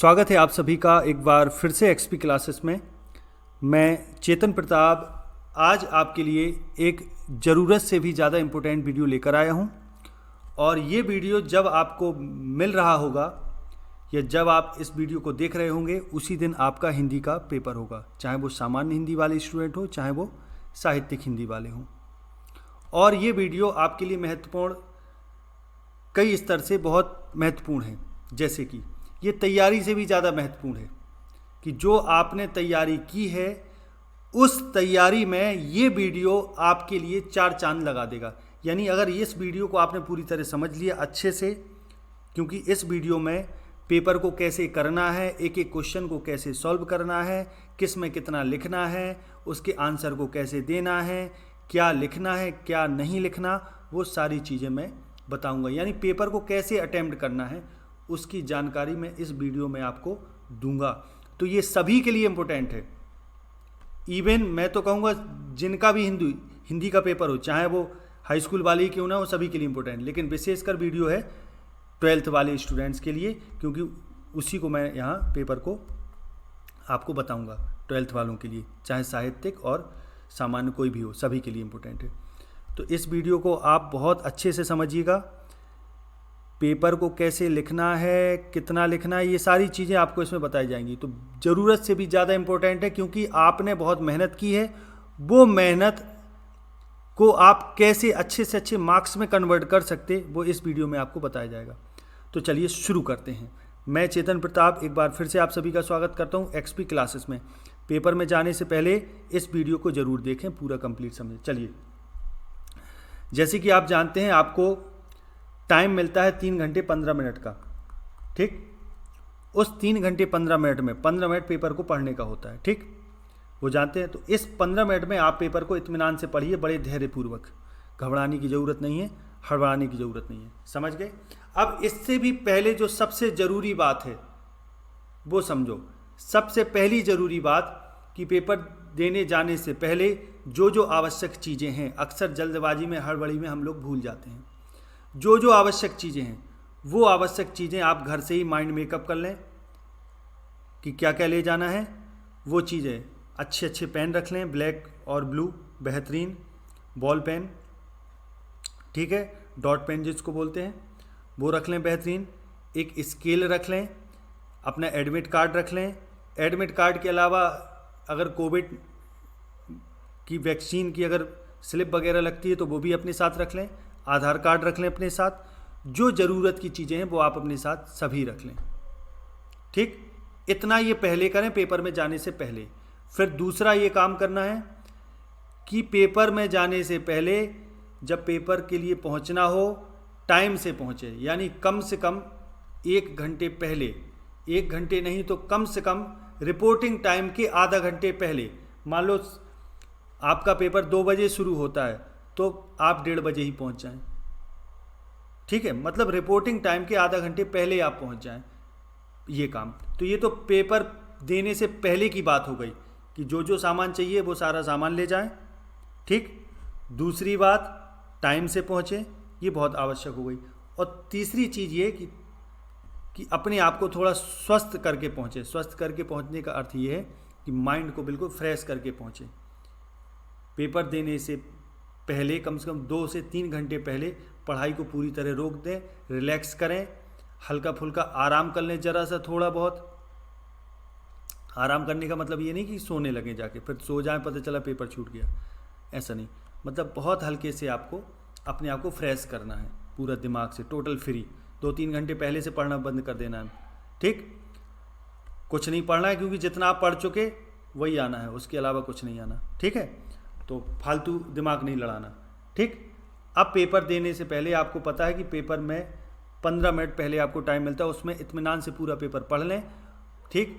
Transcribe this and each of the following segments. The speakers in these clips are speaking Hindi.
स्वागत है आप सभी का एक बार फिर से एक्सपी क्लासेस में। मैं चेतन प्रताप आज आपके लिए एक ज़रूरत से भी ज़्यादा इम्पोर्टेंट वीडियो लेकर आया हूं। और ये वीडियो जब आपको मिल रहा होगा या जब आप इस वीडियो को देख रहे होंगे उसी दिन आपका हिंदी का पेपर होगा, चाहे वो सामान्य हिंदी वाले स्टूडेंट हो चाहे वो साहित्यिक हिंदी वाले हों। और ये वीडियो आपके लिए महत्वपूर्ण कई स्तर से बहुत महत्वपूर्ण है, जैसे कि ये तैयारी से भी ज़्यादा महत्वपूर्ण है कि जो आपने तैयारी की है उस तैयारी में ये वीडियो आपके लिए 4 चांद लगा देगा। यानी अगर इस वीडियो को आपने पूरी तरह समझ लिया अच्छे से, क्योंकि इस वीडियो में पेपर को कैसे करना है, एक एक क्वेश्चन को कैसे सॉल्व करना है, किस में कितना लिखना है, उसके आंसर को कैसे देना है, क्या लिखना है क्या नहीं लिखना, वो सारी चीज़ें मैं बताऊंगा। यानी पेपर को कैसे अटेम्प्ट करना है उसकी जानकारी मैं इस वीडियो में आपको दूंगा। तो ये सभी के लिए इम्पोर्टेंट है। इवन मैं तो कहूँगा जिनका भी हिंदी का पेपर हो, चाहे वो हाई स्कूल वाले ही क्यों ना हो, सभी के लिए इम्पोर्टेंट। लेकिन विशेषकर वीडियो है 12th वाले स्टूडेंट्स के लिए, क्योंकि उसी को मैं यहाँ पेपर को आपको बताऊँगा। 12th वालों के लिए चाहे साहित्यिक और सामान्य कोई भी हो, सभी के लिए इम्पोर्टेंट है। तो इस वीडियो को आप बहुत अच्छे से समझिएगा। पेपर को कैसे लिखना है, कितना लिखना है, ये सारी चीज़ें आपको इसमें बताई जाएंगी। तो ज़रूरत से भी ज़्यादा इम्पोर्टेंट है, क्योंकि आपने बहुत मेहनत की है। वो मेहनत को आप कैसे अच्छे से अच्छे मार्क्स में कन्वर्ट कर सकते, वो इस वीडियो में आपको बताया जाएगा। तो चलिए शुरू करते हैं। मैं चेतन प्रताप एक बार फिर से आप सभी का स्वागत करता हूँ एक्सपी क्लासेस में। पेपर में जाने से पहले इस वीडियो को ज़रूर देखें, पूरा कंप्लीट समझें। चलिए, जैसे कि आप जानते हैं आपको टाइम मिलता है 3 घंटे 15 मिनट का, ठीक। उस 3 घंटे 15 मिनट में 15 मिनट पेपर को पढ़ने का होता है, ठीक, वो जानते हैं। तो इस 15 मिनट में आप पेपर को इत्मीनान से पढ़िए, बड़े धैर्यपूर्वक। घबराने की ज़रूरत नहीं है, हड़बड़ाने की ज़रूरत नहीं है, समझ गए। अब इससे भी पहले जो सबसे ज़रूरी बात है वो समझो। सबसे पहली ज़रूरी बात कि पेपर देने जाने से पहले जो आवश्यक चीज़ें हैं, अक्सर जल्दबाजी में हड़बड़ी में हम लोग भूल जाते हैं। जो आवश्यक चीज़ें हैं वो आवश्यक चीज़ें आप घर से ही माइंड मेकअप कर लें कि क्या क्या ले जाना है। वो चीज़ें अच्छे पेन रख लें, ब्लैक और ब्लू बेहतरीन, बॉल पेन, ठीक है, डॉट पेन जिसको बोलते हैं वो रख लें बेहतरीन। एक स्केल रख लें, अपना एडमिट कार्ड रख लें। एडमिट कार्ड के अलावा अगर कोविड की वैक्सीन की अगर स्लिप वगैरह लगती है तो वो भी अपने साथ रख लें। आधार कार्ड रख लें अपने साथ। जो ज़रूरत की चीज़ें हैं वो आप अपने साथ सभी रख लें, ठीक। इतना ये पहले करें पेपर में जाने से पहले। फिर दूसरा ये काम करना है कि पेपर में जाने से पहले जब पेपर के लिए पहुंचना हो टाइम से पहुंचे। यानी कम से कम 1 घंटे पहले, 1 घंटे नहीं तो कम से कम रिपोर्टिंग टाइम के आधा घंटे पहले। मान लो आपका पेपर 2 बजे शुरू होता है तो आप 1:30 बजे ही पहुंच जाएं, ठीक है। मतलब रिपोर्टिंग टाइम के आधा घंटे पहले आप पहुंच जाएं, ये काम। तो ये तो पेपर देने से पहले की बात हो गई कि जो सामान चाहिए वो सारा सामान ले जाएं, ठीक। दूसरी बात, टाइम से पहुंचे, ये बहुत आवश्यक हो गई। और तीसरी चीज़ ये कि अपने आप को थोड़ा स्वस्थ करके पहुंचे। स्वस्थ करके पहुंचने का अर्थ ये है कि माइंड को बिल्कुल फ्रेश करके पहुंचे। पेपर देने से पहले कम से कम 2 से 3 घंटे पहले पढ़ाई को पूरी तरह रोक दें, रिलैक्स करें, हल्का फुल्का आराम कर लें, ज़रा सा थोड़ा बहुत। आराम करने का मतलब ये नहीं कि सोने लगें जाके, फिर सो जाएं पता चला पेपर छूट गया, ऐसा नहीं। मतलब बहुत हल्के से आपको अपने आप को फ्रेश करना है, पूरा दिमाग से टोटल फ्री। 2-3 घंटे पहले से पढ़ना बंद कर देना है, ठीक। कुछ नहीं पढ़ना है, क्योंकि जितना आप पढ़ चुके वही आना है, उसके अलावा कुछ नहीं आना, ठीक है। तो फालतू दिमाग नहीं लड़ाना, ठीक। अब पेपर देने से पहले आपको पता है कि पेपर में 15 मिनट पहले आपको टाइम मिलता है, उसमें इत्मीनान से पूरा पेपर पढ़ लें, ठीक।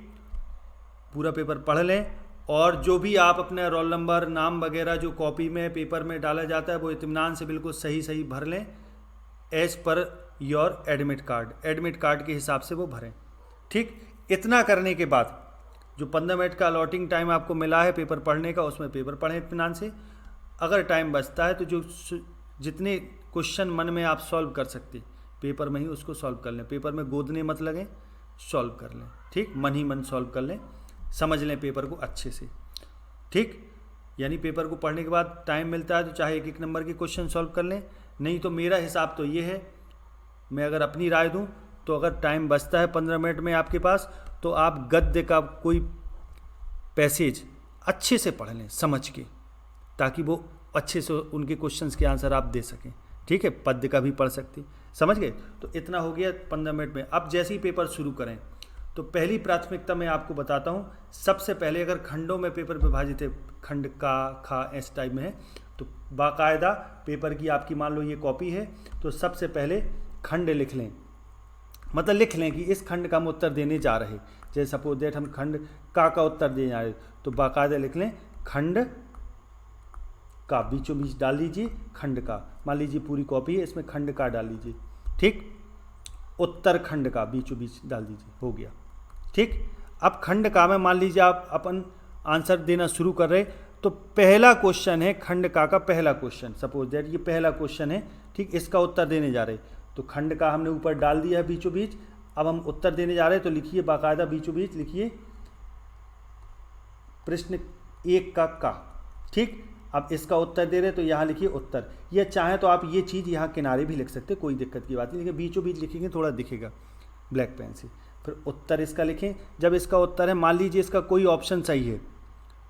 पूरा पेपर पढ़ लें और जो भी आप अपना रोल नंबर, नाम वगैरह जो कॉपी में पेपर में डाला जाता है वो इत्मीनान से बिल्कुल सही भर लें, as per your admit card के हिसाब से वो भरें, ठीक। इतना करने के बाद जो 15 मिनट का अलॉटिंग टाइम आपको मिला है पेपर पढ़ने का, उसमें पेपर पढ़ें इत्मीनान से। अगर टाइम बचता है तो जो जितने क्वेश्चन मन में आप सॉल्व कर सकते पेपर में ही उसको सॉल्व कर लें। पेपर में गोदने मत लगें, सॉल्व कर लें। ठीक, मन ही मन सॉल्व कर लें, समझ लें पेपर को अच्छे से। ठीक, यानी पेपर को पढ़ने के बाद टाइम मिलता है तो चाहे एक एक नंबर के क्वेश्चन सॉल्व कर लें। नहीं तो मेरा हिसाब तो ये है, मैं अगर अपनी राय दूं तो अगर टाइम बचता है 15 मिनट में आपके पास, तो आप गद्य का कोई पैसेज अच्छे से पढ़ लें समझ के, ताकि वो अच्छे से उनके क्वेश्चंस के आंसर आप दे सकें। ठीक है, पद्य का भी पढ़ सकते, समझ गए। तो इतना हो गया 15 मिनट में। अब जैसे ही पेपर शुरू करें तो पहली प्राथमिकता मैं आपको बताता हूँ। सबसे पहले अगर खंडों में पेपर विभाजित है, खंड का, खा, इस टाइप में है, तो बाकायदा पेपर की आपकी मान लो ये कॉपी है, तो सबसे पहले खंड लिख लें, मतलब लिख लें कि इस खंड का हम उत्तर देने जा रहे। जैसे सपोज दैट हम खंड का उत्तर देने जा रहे, तो बाकायदा लिख लें खंड का, बीचों बीच डाल दीजिए खंड का। मान लीजिए पूरी कॉपी है, इसमें खंड का डाल दीजिए। ठीक, उत्तर खंड का बीचों बीच डाल दीजिए, हो गया। ठीक, अब खंड का में मान लीजिए आप अपन आंसर देना शुरू कर रहे, तो पहला क्वेश्चन है खंड का पहला क्वेश्चन, सपोज दैट ये पहला क्वेश्चन है। ठीक, इसका उत्तर देने जा रहे, तो खंड का हमने ऊपर डाल दिया है बीचों बीच। अब हम उत्तर देने जा रहे हैं, तो लिखिए बाकायदा बीचों बीच लिखिए प्रश्न 1 का। ठीक, अब इसका उत्तर दे रहे तो यहाँ लिखिए उत्तर, या चाहे तो आप ये चीज़ यहाँ किनारे भी लिख सकते, कोई दिक्कत की बात नहीं, लेकिन बीचों बीच लिखेंगे थोड़ा दिखेगा ब्लैक पेन से। फिर उत्तर इसका लिखें। जब इसका उत्तर है, मान लीजिए इसका कोई ऑप्शन सही है,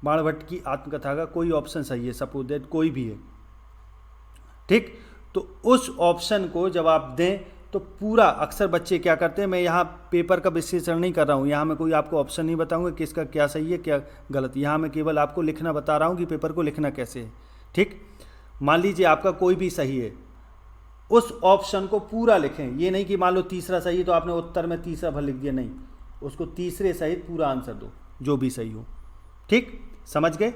बाणभट्ट की आत्मकथा का कोई ऑप्शन सही है, सपोज दैट कोई भी है। ठीक, तो उस ऑप्शन को जब आप दें तो पूरा, अक्सर बच्चे क्या करते हैं, मैं यहाँ पेपर का विश्लेषण नहीं कर रहा हूँ, यहाँ मैं कोई आपको ऑप्शन नहीं बताऊँगा कि इसका क्या सही है क्या गलत, यहाँ मैं केवल आपको लिखना बता रहा हूँ कि पेपर को लिखना कैसे है। ठीक, मान लीजिए आपका कोई भी सही है, उस ऑप्शन को पूरा लिखें। ये नहीं कि मान लो तीसरा सही है तो आपने उत्तर में तीसरा भर लिख दिया, नहीं, उसको तीसरे सहित पूरा आंसर दो जो भी सही हो। ठीक, समझ गए।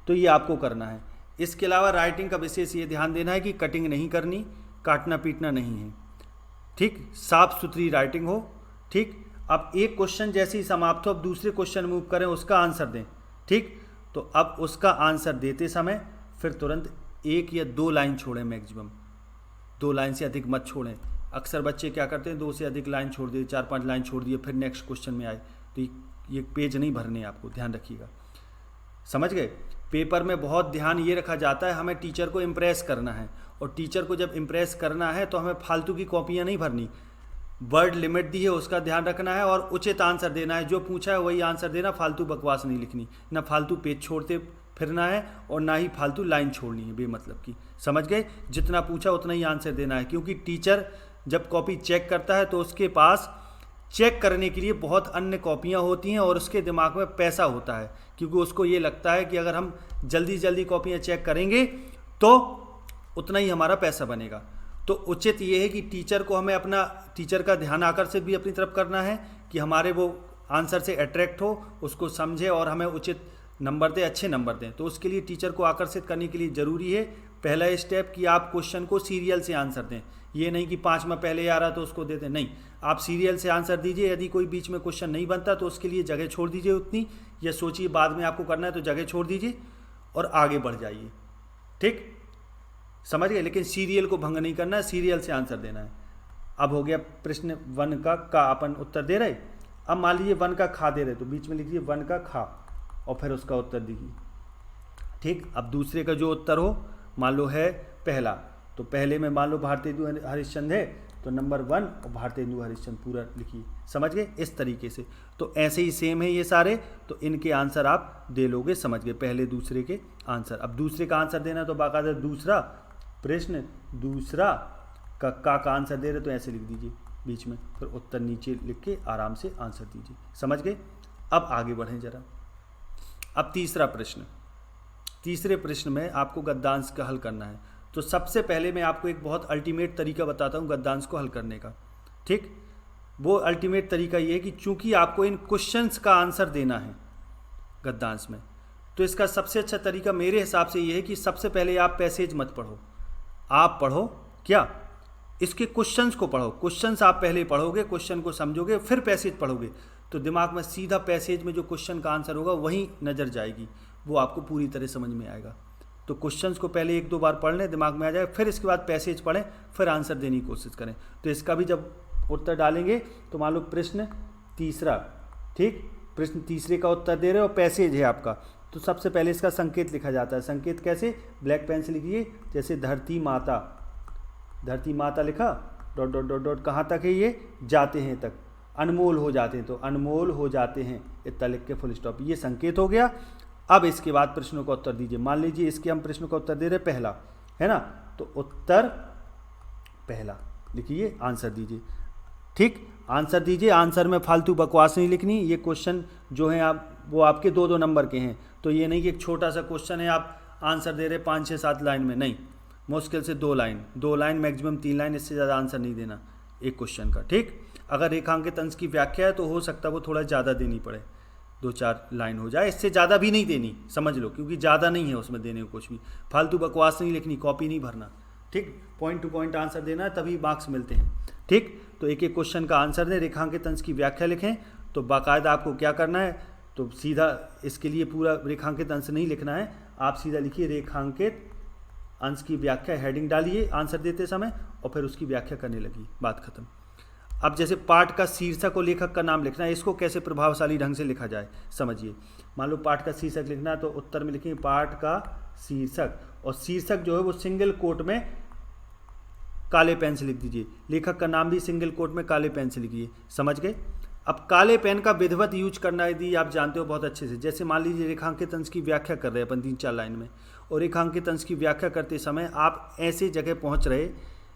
तो ये आपको करना है। इसके अलावा राइटिंग का विशेष ये ध्यान देना है कि कटिंग नहीं करनी, काटना पीटना नहीं है। ठीक, साफ सुथरी राइटिंग हो। ठीक, अब एक क्वेश्चन जैसे ही समाप्त हो, अब दूसरे क्वेश्चन मूव करें, उसका आंसर दें। ठीक, तो अब उसका आंसर देते समय फिर तुरंत 1 या 2 लाइन छोड़ें, मैक्सिमम 2 लाइन से अधिक मत छोड़ें। अक्सर बच्चे क्या करते हैं, 2 से अधिक लाइन छोड़ दिए, 4-5 लाइन छोड़ दिए, फिर नेक्स्ट क्वेश्चन में आए, तो ये पेज नहीं भरने, आपको ध्यान रखिएगा। समझ गए। पेपर में बहुत ध्यान ये रखा जाता है, हमें टीचर को इम्प्रेस करना है, और टीचर को जब इम्प्रेस करना है तो हमें फालतू की कॉपियाँ नहीं भरनी। वर्ड लिमिट दी है उसका ध्यान रखना है, और उचित आंसर देना है, जो पूछा है वही आंसर देना, फालतू बकवास नहीं लिखनी, ना फालतू पेज छोड़ते फिरना है और ना ही फालतू लाइन छोड़नी है बेमतलब की। समझ गए। जितना पूछा उतना ही आंसर देना है, क्योंकि टीचर जब कॉपी चेक करता है तो उसके पास चेक करने के लिए बहुत अन्य कॉपियाँ होती हैं, और उसके दिमाग में पैसा होता है, क्योंकि उसको ये लगता है कि अगर हम जल्दी जल्दी कॉपियाँ चेक करेंगे तो उतना ही हमारा पैसा बनेगा। तो उचित ये है कि टीचर को हमें अपना, टीचर का ध्यान आकर्षित भी अपनी तरफ करना है कि हमारे वो आंसर से अट्रैक्ट हो, उसको समझे और हमें उचित नंबर दें, अच्छे नंबर दें। तो उसके लिए टीचर को आकर्षित करने के लिए ज़रूरी है पहला स्टेप कि आप क्वेश्चन को सीरियल से आंसर दें। ये नहीं कि 5 में पहले आ रहा तो उसको देते, नहीं, आप सीरियल से आंसर दीजिए। यदि कोई बीच में क्वेश्चन नहीं बनता तो उसके लिए जगह छोड़ दीजिए उतनी, या सोचिए बाद में आपको करना है तो जगह छोड़ दीजिए और आगे बढ़ जाइए। ठीक, समझ गए। लेकिन सीरियल को भंग नहीं करना है, सीरियल से आंसर देना है। अब हो गया प्रश्न 1 का अपन उत्तर दे रहे। अब मान लीजिए 1 का खा दे रहे, तो बीच में लिखिए 1 का खा और फिर उसका उत्तर दीजिए। ठीक, अब दूसरे का जो उत्तर हो, मान लो है पहला, तो पहले में मान लो भारतेंदु हरिश्चंद्र है, तो नंबर 1 और भारतेंदु हरिश्चंद्र पूरा लिखिए। समझ गए। इस तरीके से तो ऐसे ही सेम है ये सारे, तो इनके आंसर आप दे लोगे। समझ गए, पहले दूसरे के आंसर। अब दूसरे का आंसर देना तो बाकायदा दूसरा प्रश्न, दूसरा का आंसर दे रहे तो ऐसे लिख दीजिए बीच में, फिर उत्तर नीचे लिख के आराम से आंसर दीजिए। समझ गए। अब आगे बढ़ें जरा। अब तीसरा प्रश्न, तीसरे प्रश्न में आपको गद्यांश का हल करना है। तो सबसे पहले मैं आपको एक बहुत अल्टीमेट तरीका बताता हूँ गद्यांश को हल करने का। ठीक, वो अल्टीमेट तरीका ये है कि चूंकि आपको इन क्वेश्चंस का आंसर देना है गद्यांश में, तो इसका सबसे अच्छा तरीका मेरे हिसाब से ये है कि सबसे पहले आप पैसेज मत पढ़ो, आप पढ़ो क्या, इसके क्वेश्चंस को पढ़ो। क्वेश्चंस आप पहले पढ़ोगे, क्वेश्चन को समझोगे, फिर पैसेज पढ़ोगे, तो दिमाग में सीधा पैसेज में जो क्वेश्चन का आंसर होगा वही नज़र जाएगी, वो आपको पूरी तरह समझ में आएगा। तो क्वेश्चंस को पहले 1-2 बार पढ़ लें, दिमाग में आ जाए, फिर इसके बाद पैसेज पढ़ें, फिर आंसर देने की कोशिश करें। तो इसका भी जब उत्तर डालेंगे तो मान लो प्रश्न तीसरा, ठीक, प्रश्न तीसरे का उत्तर दे रहे हो, पैसेज है आपका। तो सबसे पहले इसका संकेत लिखा जाता है। संकेत कैसे? ब्लैक पेन से लिखिए, जैसे धरती माता, धरती माता लिखा, डॉट डॉट डॉट डॉट, कहाँ तक है ये? जाते हैं तक, अनमोल हो जाते हैं, तो अनमोल हो जाते हैं इतना लिख के फुल स्टॉप, ये संकेत हो गया। अब इसके बाद प्रश्नों का उत्तर दीजिए। मान लीजिए इसके हम प्रश्नों का उत्तर दे रहे पहला, है ना, तो उत्तर पहला लिखिए, आंसर दीजिए। ठीक, आंसर दीजिए। आंसर में फालतू बकवास नहीं लिखनी। ये क्वेश्चन जो है आप वो आपके 2-2 नंबर के हैं, तो ये नहीं कि एक छोटा सा क्वेश्चन है आप आंसर दे रहे 5-6-7 लाइन में, नहीं, मुश्किल से 2 लाइन मैक्सिमम 3 लाइन, इससे ज़्यादा आंसर नहीं देना एक क्वेश्चन का। ठीक, अगर रेखांकित अंश की व्याख्या है तो हो सकता है वो थोड़ा ज़्यादा देनी पड़े, 2-4 लाइन हो जाए, इससे ज़्यादा भी नहीं देनी, समझ लो, क्योंकि ज़्यादा नहीं है उसमें देने को कुछ भी। फालतू बकवास नहीं लिखनी, कॉपी नहीं भरना। ठीक, पॉइंट टू पॉइंट आंसर देना है, तभी मार्क्स मिलते हैं। ठीक, तो एक एक क्वेश्चन का आंसर दें, रेखांकित अंश की व्याख्या लिखें। तो बाकायदा आपको क्या करना है, तो सीधा इसके लिए पूरा रेखांकित अंश नहीं लिखना है, आप सीधा लिखिए रेखांकित अंश की व्याख्या, हेडिंग डालिए आंसर देते समय और फिर उसकी व्याख्या करने लगी, बात खत्म। अब जैसे पाठ का शीर्षक और लेखक का नाम लिखना है, इसको कैसे प्रभावशाली ढंग से लिखा जाए समझिए। मान लो पाठ का शीर्षक लिखना है, तो उत्तर में लिखेंगे पाठ का शीर्षक, और शीर्षक जो है वो सिंगल कोट में काले पेन से लिख दीजिए। लेखक का नाम भी सिंगल कोट में काले पेन से लिखिए, समझ गए। अब काले पेन का विधिवत यूज करना यदि आप जानते हो बहुत अच्छे से, जैसे मान लीजिए रेखांकित अंश की व्याख्या कर रहे हैं अपन 3-4 लाइन में, और रेखांकित अंश की व्याख्या करते समय आप ऐसी जगह पहुंच रहे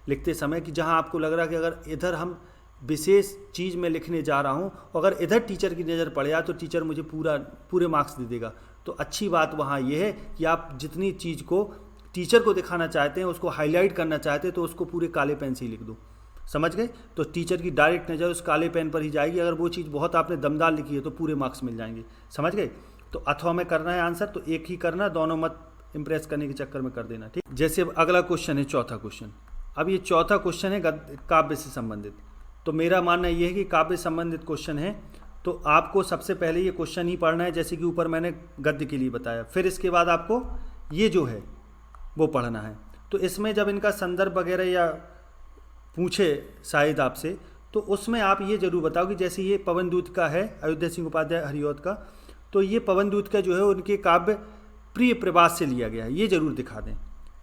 लिखते समय कि जहां आपको लग रहा है कि अगर इधर हम विशेष चीज़ में लिखने जा रहा हूं, अगर इधर टीचर की नज़र पड़ जाए तो टीचर मुझे पूरे मार्क्स दे देगा। तो अच्छी बात वहाँ ये है कि आप जितनी चीज़ को टीचर को दिखाना चाहते हैं, उसको हाईलाइट करना चाहते हैं, तो उसको पूरे काले पेन से ही लिख दो, समझ गए। तो टीचर की डायरेक्ट नज़र उस काले पेन पर ही जाएगी। अगर वो चीज़ बहुत आपने दमदार लिखी है तो पूरे मार्क्स मिल जाएंगे, समझ गए। तो अथवा में करना है आंसर, तो एक ही करना, दोनों मत इंप्रेस करने के चक्कर में कर देना। ठीक, जैसे अब अगला क्वेश्चन है चौथा क्वेश्चन। अब ये चौथा क्वेश्चन है काव्य से संबंधित। तो मेरा मानना ये है कि काव्य संबंधित क्वेश्चन है तो आपको सबसे पहले ये क्वेश्चन ही पढ़ना है, जैसे कि ऊपर मैंने गद्य के लिए बताया। फिर इसके बाद आपको ये जो है वो पढ़ना है। तो इसमें जब इनका संदर्भ वगैरह या पूछे शायद आपसे, तो उसमें आप ये जरूर बताओ कि जैसे ये पवनदूत का है, अयोध्या सिंह उपाध्याय हरिऔध का, तो ये पवनदूत का जो है उनके काव्य प्रिय प्रवास से लिया गया है, ये जरूर दिखा दें।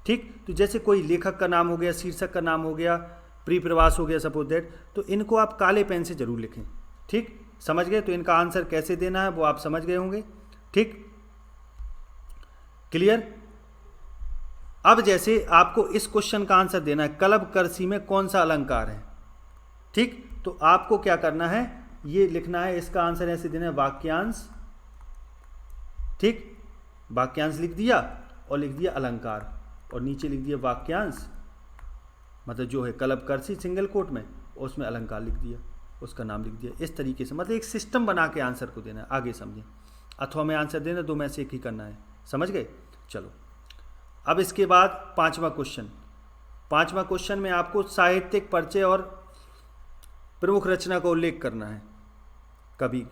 ठीक, तो जैसे कोई लेखक का नाम हो गया, शीर्षक का नाम हो गया, प्रिय प्रवास हो गया, सपोज दैट, तो इनको आप काले पेन से जरूर लिखें। ठीक, समझ गए। तो इनका आंसर कैसे देना है वो आप समझ गए होंगे। ठीक, क्लियर। अब जैसे आपको इस क्वेश्चन का आंसर देना है, कलब करसी में कौन सा अलंकार है। ठीक, तो आपको क्या करना है, ये लिखना है, इसका आंसर ऐसे देना है वाक्यांश। ठीक, वाक्यांश लिख दिया और लिख दिया अलंकार, और नीचे लिख दिया वाक्यांश, मतलब जो है कलब करसी सिंगल कोट में, उसमें अलंकार लिख दिया, उसका नाम लिख दिया। इस तरीके से मतलब एक सिस्टम बना के आंसर को देना है, आगे समझें। अथवा में आंसर देना, 2 में से एक ही करना है, समझ गए। चलो, अब इसके बाद पांचवा क्वेश्चन में आपको साहित्यिक परिचय और प्रमुख रचना का उल्लेख करना है कवि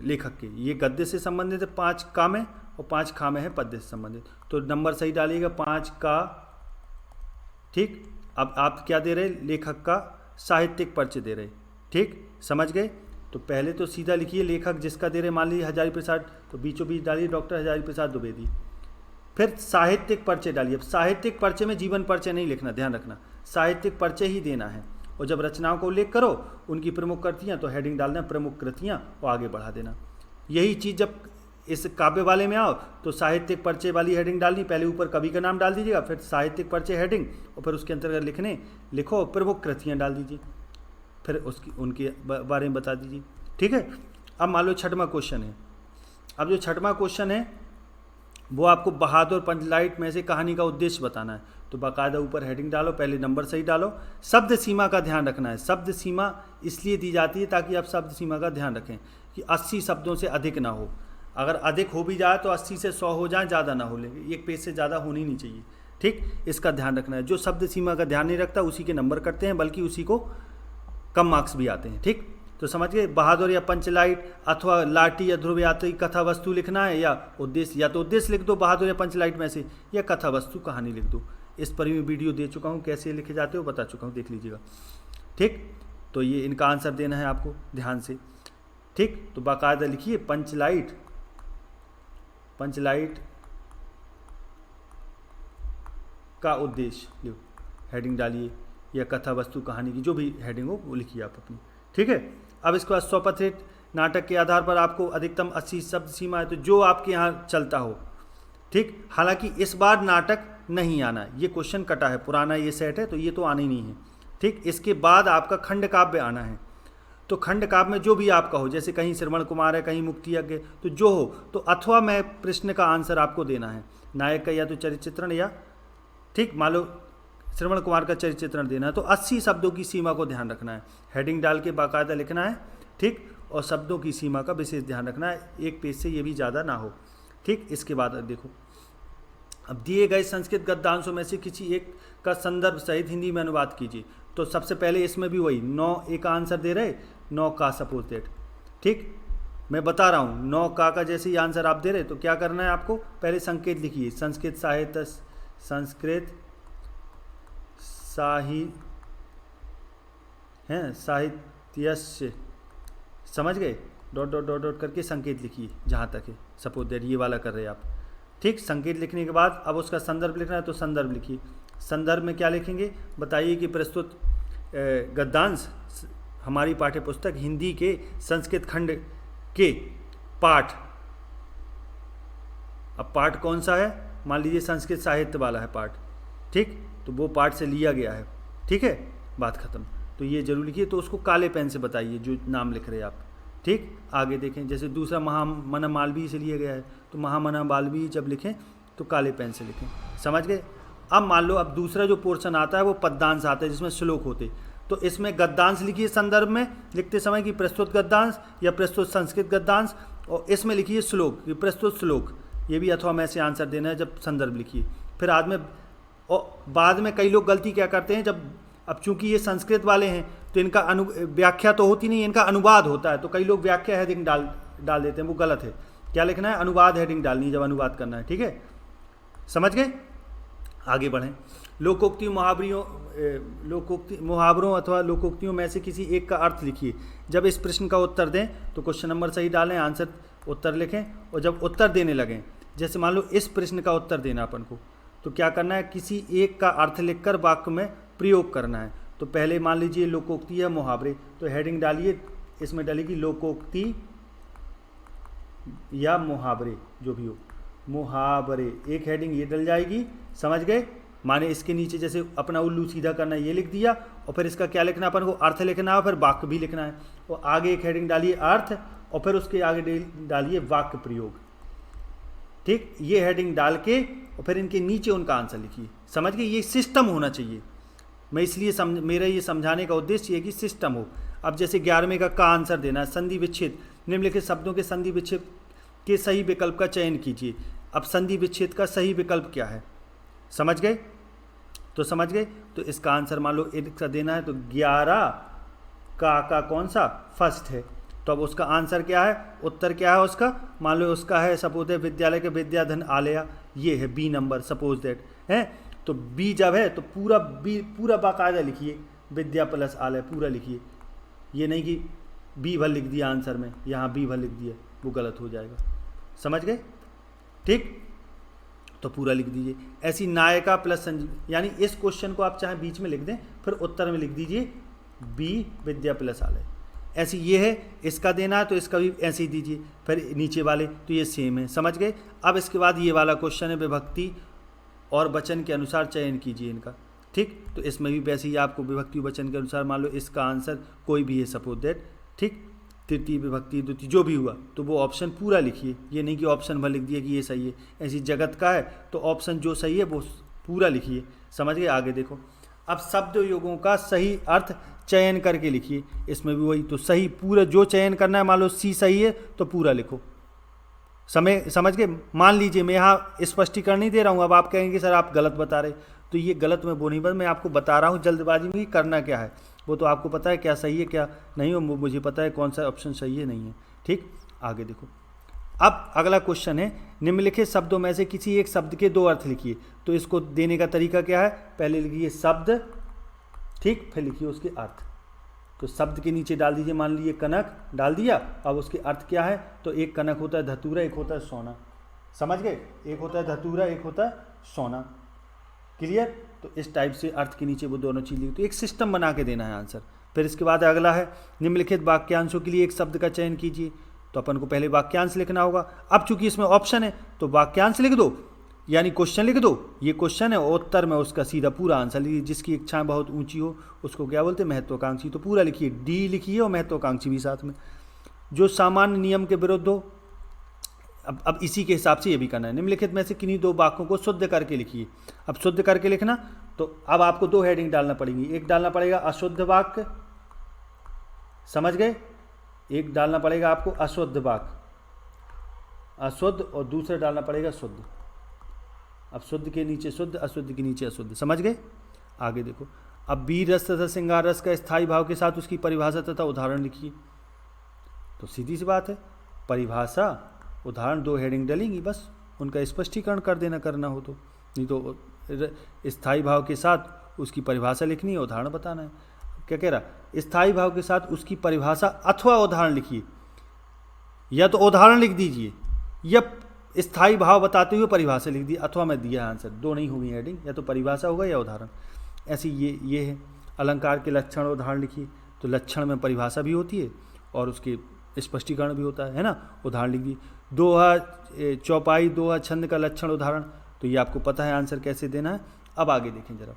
लेखक के। ये गद्य से संबंधित है 5 का में, और 5 खा में है पद्य से संबंधित। तो नंबर सही डालिएगा, 5 का। ठीक, अब आप क्या दे रहे, लेखक का साहित्यिक परिचय दे रहे। ठीक, समझ गए। तो पहले तो सीधा लिखिए लेखक जिसका दे रहे, मान लीजिए हजारी प्रसाद, तो बीचों बीच डालिए डॉक्टर हजारी प्रसाद द्विवेदी। फिर साहित्यिक परिचय डालिए। अब साहित्यिक परिचय में जीवन परिचय नहीं लिखना, ध्यान रखना, साहित्यिक परिचय ही देना है। और जब रचनाओं का उल्लेख करो, उनकी प्रमुख कृतियाँ, तो हेडिंग डालना प्रमुख कृतियाँ और आगे बढ़ा देना। यही चीज़ जब इस काव्य वाले में आओ तो साहित्यिक परिचय वाली हेडिंग डालनी, पहले ऊपर कवि का नाम डाल दीजिएगा, फिर साहित्यिक परिचय हेडिंग, और फिर उसके अंतर्गत लिखो प्रमुख कृतियाँ डाल दीजिए, फिर उनके बारे में बता दीजिए। ठीक है। अब मान लो छठवां क्वेश्चन है। अब जो छठवां क्वेश्चन है वो आपको बहादुर पंचलाइट में से कहानी का उद्देश्य बताना है। तो बाकायदा ऊपर हेडिंग डालो, पहले नंबर सही डालो। शब्द सीमा का ध्यान रखना है। शब्द सीमा इसलिए दी जाती है ताकि आप शब्द सीमा का ध्यान रखें कि 80 शब्दों से अधिक ना हो। अगर अधिक हो भी जाए तो 80 से 100 हो जाए, ज़्यादा ना हो, लेकिन 1 पेज से ज़्यादा होनी नहीं चाहिए। ठीक, इसका ध्यान रखना है। जो शब्द सीमा का ध्यान नहीं रखता उसी के नंबर कटते हैं, बल्कि उसी को कम मार्क्स भी आते हैं। ठीक, तो समझ गए। बहादुर या पंचलाइट अथवा लाठी या ध्रुव यात्री कथा वस्तु लिखना है, या उद्देश्य, या तो उद्देश्य लिख दो बहादुर या पंचलाइट में से, या कथा वस्तु कहानी लिख दो। इस पर भी वीडियो दे चुका हूँ, कैसे लिखे जाते हो बता चुका हूँ, देख लीजिएगा। ठीक, तो ये इनका आंसर देना है आपको ध्यान से। ठीक, तो बाकायदा लिखिए पंचलाइट, पंचलाइट का उद्देश्य, हेडिंग डालिए, या कथा वस्तु कहानी की जो भी हेडिंग हो वो लिखिए आप अपनी। ठीक है, अब इसके बाद स्वपत्रित नाटक के आधार पर आपको अधिकतम 80 शब्द सीमा है, तो जो आपके यहाँ चलता हो। ठीक, हालांकि इस बार नाटक नहीं आना, ये क्वेश्चन कटा है, पुराना ये सेट है तो ये तो आना ही नहीं है। ठीक, इसके बाद आपका खंड काव्य आना है, तो खंड काव्य में जो भी आपका हो, जैसे कहीं श्रवण कुमार है, कहीं मुक्ति यज्ञ, तो जो हो, तो अथवा मैं प्रश्न का आंसर आपको देना है, नायक का या तो चरित्र चित्रण, या ठीक मान लो श्रवण कुमार का चरित्र चित्रण देना है, तो 80 शब्दों की सीमा को ध्यान रखना है, हेडिंग डाल के बाकायदा लिखना है। ठीक, और शब्दों की सीमा का विशेष ध्यान रखना है, एक पेज से ये भी ज़्यादा ना हो। ठीक, इसके बाद देखो, अब दिए गए संस्कृत गद्यांशों में से किसी एक का संदर्भ सहित हिंदी में अनुवाद कीजिए। तो सबसे पहले इसमें भी वही 9 ए का आंसर दे रहे, 9 का सपोज दैट। ठीक, मैं बता रहा हूँ 9 का जैसे ही आंसर आप दे रहे, तो क्या करना है आपको, पहले संकेत लिखिए, संस्कृत साहित्य, संस्कृत साहित्यस्य, समझ गए, डॉट डॉट डॉट डॉट करके संकेत लिखिए जहाँ तक है, सपोज दैट ये वाला कर रहे हैं आप। ठीक, संकेत लिखने के बाद अब उसका संदर्भ लिखना है, तो संदर्भ लिखिए। संदर्भ में क्या लिखेंगे, बताइए कि प्रस्तुत गद्यांश हमारी पाठ्य पुस्तक हिंदी के संस्कृत खंड के पाठ, अब पाठ कौन सा है, मान लीजिए संस्कृत साहित्य वाला है पाठ। ठीक, तो वो पाठ से लिया गया है। ठीक है, बात खत्म। तो ये जरूर लिखिए, तो उसको काले पेन से बताइए जो नाम लिख रहे हैं आप। ठीक, आगे देखें, जैसे दूसरा महामना मालवीय से लिया गया है, तो महामना मालवीय जब लिखें तो काले पेन से लिखें, समझ गए। अब मान लो अब दूसरा जो पोर्शन आता है वो पद्यांश आता है, जिसमें श्लोक होते, तो इसमें गद्यांश लिखिए संदर्भ में लिखते समय कि प्रस्तुत गद्यांश या प्रस्तुत संस्कृत गद्यांश, और इसमें लिखिए श्लोक कि प्रस्तुत श्लोक, ये भी अथवा में से आंसर देना है जब संदर्भ लिखिए। फिर और बाद में कई लोग गलती क्या करते हैं, जब अब चूंकि ये संस्कृत वाले हैं तो इनका व्याख्या तो होती नहीं, इनका अनुवाद होता है, तो कई लोग व्याख्या हेडिंग डाल देते हैं, वो गलत है। क्या लिखना है, अनुवाद हेडिंग डालनी है जब अनुवाद करना है। ठीक है, समझ गए, आगे बढ़ें। मुहावरों अथवा लोकोक्तियों में से किसी एक का अर्थ लिखिए। जब इस प्रश्न का उत्तर दें तो क्वेश्चन नंबर सही डालें, आंसर उत्तर लिखें, और जब उत्तर देने लगें, जैसे मान लो इस प्रश्न का उत्तर देना अपन को, तो क्या करना है, किसी एक का अर्थ लिखकर वाक्य में प्रयोग करना है। तो पहले मान लीजिए लोकोक्ति या मुहावरे, तो हेडिंग डालिए, इसमें डालेगी लोकोक्ति या मुहावरे, जो भी हो, मुहावरे, एक हेडिंग ये डल जाएगी, समझ गए। माने इसके नीचे जैसे अपना उल्लू सीधा करना, ये लिख दिया, और फिर इसका क्या लिखना, अपन को अर्थ लिखना है, फिर वाक्य भी लिखना है, और आगे एक हेडिंग डालिए अर्थ, और फिर उसके आगे डालिए वाक्य प्रयोग। ठीक, ये हेडिंग डाल के और फिर इनके नीचे उनका आंसर लिखिए, समझ गए। ये सिस्टम होना चाहिए, मैं इसलिए मेरा ये समझाने का उद्देश्य ये कि सिस्टम हो। अब जैसे 11वें का आंसर देना है, संधि विच्छेद, निम्नलिखित शब्दों के संधि विच्छेद के सही विकल्प का चयन कीजिए। अब संधि विच्छेद का सही विकल्प क्या है, समझ गए, तो समझ गए। तो इसका आंसर मान लो इसका देना है, तो 11 का कौन सा, फर्स्ट है, तो अब उसका आंसर क्या है, उत्तर क्या है उसका, मान लो उसका है सपोज दैट विद्यालय के विद्याधन आलया, ये है बी नंबर, सपोज दैट है। तो बी जब है तो पूरा बी पूरा बाकायदा लिखिए, विद्या प्लस आलय पूरा लिखिए, ये नहीं कि बी भर लिख दिया आंसर में, यहाँ बी भर लिख दिया, वो गलत हो जाएगा, समझ गए। ठीक, तो पूरा लिख दीजिए। ऐसी नायिका प्लस संजीव, यानी इस क्वेश्चन को आप चाहे बीच में लिख दें, फिर उत्तर में लिख दीजिए बी विद्या प्लस आलय। ऐसी ये है, इसका देना है तो इसका भी ऐसे ही दीजिए, फिर नीचे वाले तो ये सेम है, समझ गए। अब इसके बाद ये वाला क्वेश्चन है, विभक्ति और वचन के अनुसार चयन कीजिए इनका। ठीक, तो इसमें भी वैसे ही आपको विभक्ति वचन के अनुसार, मान लो इसका आंसर कोई भी है, सपोज दैट, ठीक, तृतीय विभक्ति द्वितीय जो भी हुआ, तो वो ऑप्शन पूरा लिखिए, ये नहीं कि ऑप्शन भर लिख दिया कि ये सही है। ऐसी जगत का है तो ऑप्शन जो सही है वो पूरा लिखिए, समझ गए। आगे देखो, अब शब्द योगों का सही अर्थ चयन करके लिखिए, इसमें भी वही, तो सही पूरा जो चयन करना है, मान लो सी सही है तो पूरा लिखो, समझ गए। मान लीजिए मैं यहाँ स्पष्टीकरण नहीं दे रहा हूँ, अब आप कहेंगे सर आप गलत बता रहे, तो ये गलत मैं वो नहीं, बस मैं आपको बता रहा हूँ जल्दबाजी में करना क्या है, वो तो आपको पता है क्या सही है क्या नहीं, वो मुझे पता है कौन सा ऑप्शन सही है नहीं है। ठीक, आगे देखो, अब अगला क्वेश्चन है, निम्नलिखित शब्दों में से किसी एक शब्द के 2 अर्थ लिखिए। तो इसको देने का तरीका क्या है, पहले लिखिए शब्द, ठीक, फिर लिखिए उसके अर्थ। तो शब्द के नीचे डाल दीजिए, मान लीजिए कनक डाल दिया। अब उसके अर्थ क्या है, तो एक कनक होता है धतूरा, एक होता है सोना। समझ गए, एक होता है धतूरा, एक होता है सोना। क्लियर। तो इस टाइप से अर्थ के नीचे वो दोनों चीज़ लिखी, तो एक सिस्टम बना के देना है आंसर। फिर इसके बाद अगला है निम्नलिखित वाक्यांशों के लिए एक शब्द का चयन कीजिए। तो अपन को पहले वाक्यांश लिखना होगा। अब चूंकि इसमें ऑप्शन है तो वाक्यांश लिख दो, यानी क्वेश्चन लिख दो, ये क्वेश्चन है, और उत्तर में उसका सीधा पूरा आंसर लिखिए। जिसकी इच्छाएं बहुत ऊंची हो उसको क्या बोलते हैं, महत्वाकांक्षी। तो पूरा लिखिए, डी लिखिए और महत्वाकांक्षी भी साथ में। जो सामान्य नियम के विरुद्ध हो, अब इसी के हिसाब से ये भी करना है। निम्नलिखित में से किन्हीं दो वाक्यों को शुद्ध करके लिखिए। अब शुद्ध करके लिखना, तो अब आपको दो हेडिंग डालना पड़ेगी। एक डालना पड़ेगा अशुद्ध वाक्य, समझ गए, एक डालना पड़ेगा आपको अशुद्ध वाक्य, अशुद्ध, और दूसरा डालना पड़ेगा शुद्ध। अब शुद्ध के नीचे शुद्ध, अशुद्ध के नीचे अशुद्ध। समझ गए। आगे देखो, अब वीर रस तथा श्रृंगार रस का स्थायी भाव के साथ उसकी परिभाषा तथा उदाहरण लिखिए। तो सीधी सी बात है, परिभाषा उदाहरण दो हेडिंग डलेंगी, बस उनका स्पष्टीकरण कर देना करना हो तो। नहीं तो स्थायी भाव के साथ उसकी परिभाषा लिखनी है, उदाहरण बताना है। क्या कह रहा, स्थायी भाव के साथ उसकी परिभाषा अथवा उदाहरण लिखिए, या तो उदाहरण लिख दीजिए या स्थायी भाव बताते हुए परिभाषा लिख दी, अथवा मैं दिया आंसर, दो नहीं होगी हेडिंग, या तो परिभाषा होगा या उदाहरण। ऐसे ये है। अलंकार के लक्षण उदाहरण लिखिए, तो लक्षण में परिभाषा भी होती है और उसके स्पष्टीकरण भी होता है ना। उदाहरण लिख दी। दोहा चौपाई दोहा छंद का लक्षण उदाहरण, तो ये आपको पता है आंसर कैसे देना है। अब आगे देखें जरा,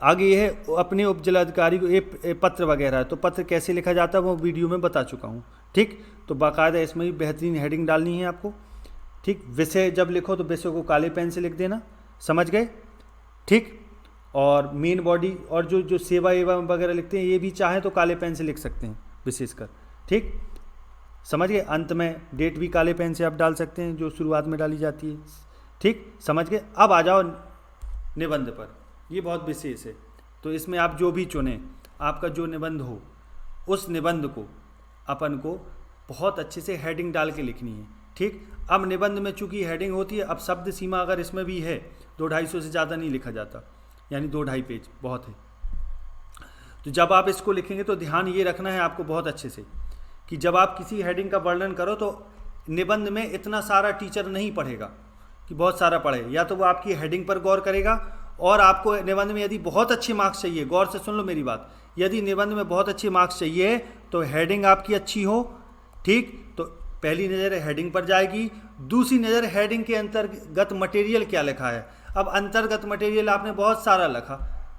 आगे ये है अपने उपजिलाधिकारी को ये पत्र वगैरह है, तो पत्र कैसे लिखा जाता है वो वीडियो में बता चुका हूँ। ठीक, तो बाकायदा इसमें भी बेहतरीन हेडिंग डालनी है आपको। ठीक, विषय जब लिखो तो विषय को काले पेन से लिख देना, समझ गए। ठीक, और मेन बॉडी और जो सेवा एवं वगैरह लिखते हैं ये भी चाहें तो काले पेन से लिख सकते हैं विशेषकर। ठीक, समझ गए। अंत में डेट भी काले पेन से आप डाल सकते हैं जो शुरुआत में डाली जाती है। ठीक, समझ गए। अब आ जाओ निबंध पर, ये बहुत विशेष है। तो इसमें आप जो भी चुनें, आपका जो निबंध हो उस निबंध को अपन को बहुत अच्छे से हेडिंग डाल के लिखनी है। ठीक, अब निबंध में चूंकि हेडिंग होती है, अब शब्द सीमा अगर इसमें भी है 200-250 से ज़्यादा नहीं लिखा जाता, यानी 2-2.5 पेज बहुत है। तो जब आप इसको लिखेंगे तो ध्यान ये रखना है आपको बहुत अच्छे से कि जब आप किसी हेडिंग का वर्णन करो तो निबंध में इतना सारा टीचर नहीं पढ़ेगा कि बहुत सारा पढ़े, या तो वो आपकी हेडिंग पर गौर करेगा। और आपको निबंध में यदि बहुत अच्छे मार्क्स चाहिए, गौर से सुन लो मेरी बात, यदि निबंध में बहुत अच्छे मार्क्स चाहिए तो हेडिंग आपकी अच्छी हो। ठीक, तो पहली नज़र हेडिंग पर जाएगी, दूसरी नज़र हेडिंग के अंतर्गत मटेरियल क्या लिखा है। अब अंतर्गत मटेरियल आपने बहुत सारा लिखा,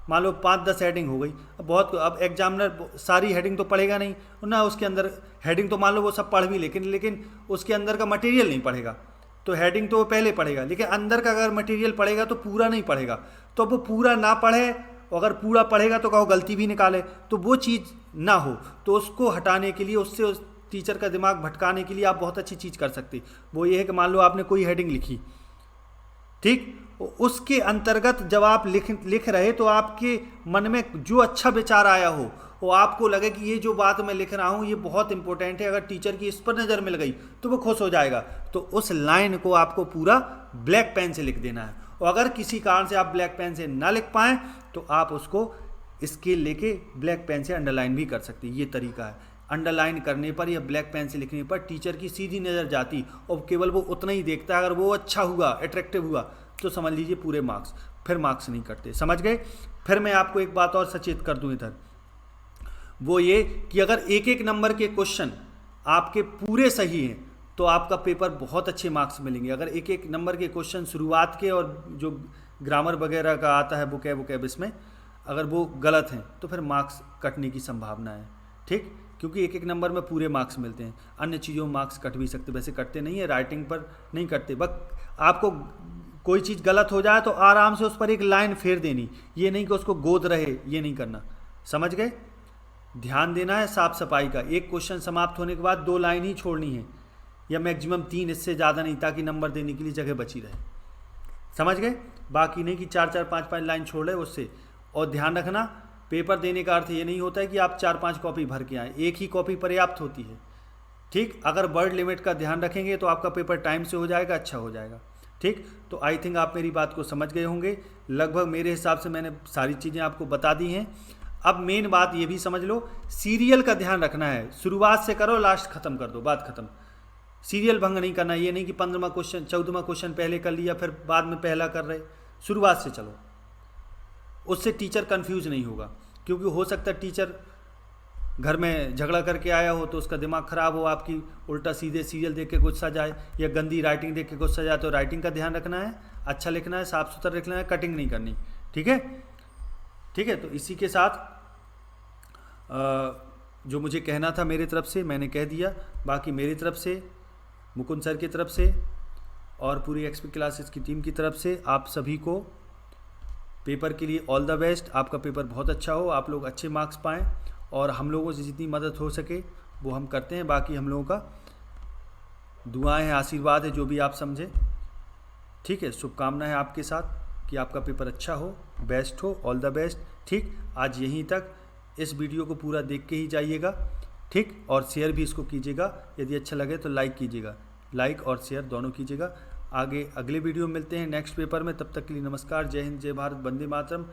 मान लो 5-10 हेडिंग हो गई, अब एग्जामिनर सारी हेडिंग तो पढ़ेगा नहीं ना, उसके अंदर हेडिंग तो मान लो वो सब पढ़ भी, लेकिन उसके अंदर का मटेरियल नहीं पढ़ेगा। तो हेडिंग तो वो पहले पढ़ेगा, लेकिन अंदर का अगर मटेरियल पढ़ेगा तो पूरा नहीं पढ़ेगा। तो वो पूरा ना पढ़े, अगर पूरा पढ़ेगा तो कहो गलती भी निकाले, तो वो चीज़ ना हो। तो उसको हटाने के लिए, उससे उस टीचर का दिमाग भटकाने के लिए आप बहुत अच्छी चीज़ कर सकते। वो ये है कि मान लो आपने कोई हेडिंग लिखी, ठीक, उसके अंतर्गत जब आप लिख रहे तो आपके मन में जो अच्छा विचार आया हो, वो आपको लगे कि ये जो बात मैं लिख रहा हूँ ये बहुत इंपॉर्टेंट है, अगर टीचर की इस पर नज़र मिल गई तो वो खुश हो जाएगा। तो उस लाइन को आपको पूरा ब्लैक पेन से लिख देना है। और अगर किसी कारण से आप ब्लैक पेन से ना लिख पाएँ तो आप उसको स्केल लेके ब्लैक पेन से अंडरलाइन भी कर सकते हैं। ये तरीका है। अंडरलाइन करने पर या ब्लैक पेन से लिखने पर टीचर की सीधी नज़र जाती और केवल वो उतना ही देखता है। अगर वो अच्छा हुआ, अट्रैक्टिव हुआ, तो समझ लीजिए पूरे मार्क्स, फिर मार्क्स नहीं कटते। समझ गए। फिर मैं आपको एक बात और सचेत कर दूं इधर, वो ये कि अगर एक एक नंबर के क्वेश्चन आपके पूरे सही हैं तो आपका पेपर बहुत अच्छे मार्क्स मिलेंगे। अगर एक एक नंबर के क्वेश्चन शुरुआत के और जो ग्रामर वगैरह का आता है वोकैब इसमें अगर वो गलत हैं तो फिर मार्क्स कटने की संभावना है। ठीक, क्योंकि एक एक नंबर में पूरे मार्क्स मिलते हैं, अन्य चीज़ों में मार्क्स कट भी सकते, वैसे कटते नहीं है, राइटिंग पर नहीं कटते। बस आपको कोई चीज़ गलत हो जाए तो आराम से उस पर एक लाइन फेर देनी, ये नहीं कि उसको गोद रहे, ये नहीं करना। समझ गए। ध्यान देना है साफ सफाई का। एक क्वेश्चन समाप्त होने के बाद 2 लाइन ही छोड़नी है या मैक्सिमम 3, इससे ज़्यादा नहीं, ताकि नंबर देने के लिए जगह बची रहे। समझ गए। बाकी नहीं कि 4-4, 5-5 लाइन छोड़ रहे उससे। और ध्यान रखना, पेपर देने का अर्थ ये नहीं होता है कि आप 4-5 कॉपी भर के आएँ, एक ही कॉपी पर्याप्त होती है। ठीक, अगर वर्ड लिमिट का ध्यान रखेंगे तो आपका पेपर टाइम से हो जाएगा, अच्छा हो जाएगा। ठीक, तो आई थिंक आप मेरी बात को समझ गए होंगे। लगभग मेरे हिसाब से मैंने सारी चीज़ें आपको बता दी हैं। अब मेन बात ये भी समझ लो, सीरियल का ध्यान रखना है, शुरुआत से करो लास्ट खत्म कर दो, बात खत्म। सीरियल भंग नहीं करना, ये नहीं कि 15वां क्वेश्चन 14वां क्वेश्चन पहले कर लिया फिर बाद में पहला कर रहे, शुरुआत से चलो, उससे टीचर कंफ्यूज नहीं होगा। क्योंकि हो सकता है टीचर घर में झगड़ा करके आया हो तो उसका दिमाग खराब हो, आपकी उल्टा सीधे सीरियल देख के गुस्सा जाए या गंदी राइटिंग देख के गुस्सा जाए। तो राइटिंग का ध्यान रखना है, अच्छा लिखना है, साफ सुथरा लिखना है, कटिंग नहीं करनी, ठीक है। ठीक है, तो इसी के साथ जो मुझे कहना था मेरी तरफ से मैंने कह दिया। बाकी मेरी तरफ से, मुकुंद सर की तरफ से और पूरी एक्सपी क्लासेस की टीम की तरफ से आप सभी को पेपर के लिए ऑल द बेस्ट। आपका पेपर बहुत अच्छा हो, आप लोग अच्छे मार्क्स पाएँ और हम लोगों से जितनी मदद हो सके वो हम करते हैं। बाकी हम लोगों का दुआएं हैं, आशीर्वाद है, जो भी आप समझें, ठीक है। शुभकामनाएं आपके साथ कि आपका पेपर अच्छा हो, बेस्ट हो, ऑल द बेस्ट। ठीक, आज यहीं तक। इस वीडियो को पूरा देख के ही जाइएगा, ठीक, और शेयर भी इसको कीजिएगा। यदि अच्छा लगे तो लाइक कीजिएगा, लाइक और शेयर दोनों कीजिएगा। आगे अगले वीडियो में मिलते हैं नेक्स्ट पेपर में, तब तक के लिए नमस्कार, जय हिंद, जय भारत, वंदे मातरम।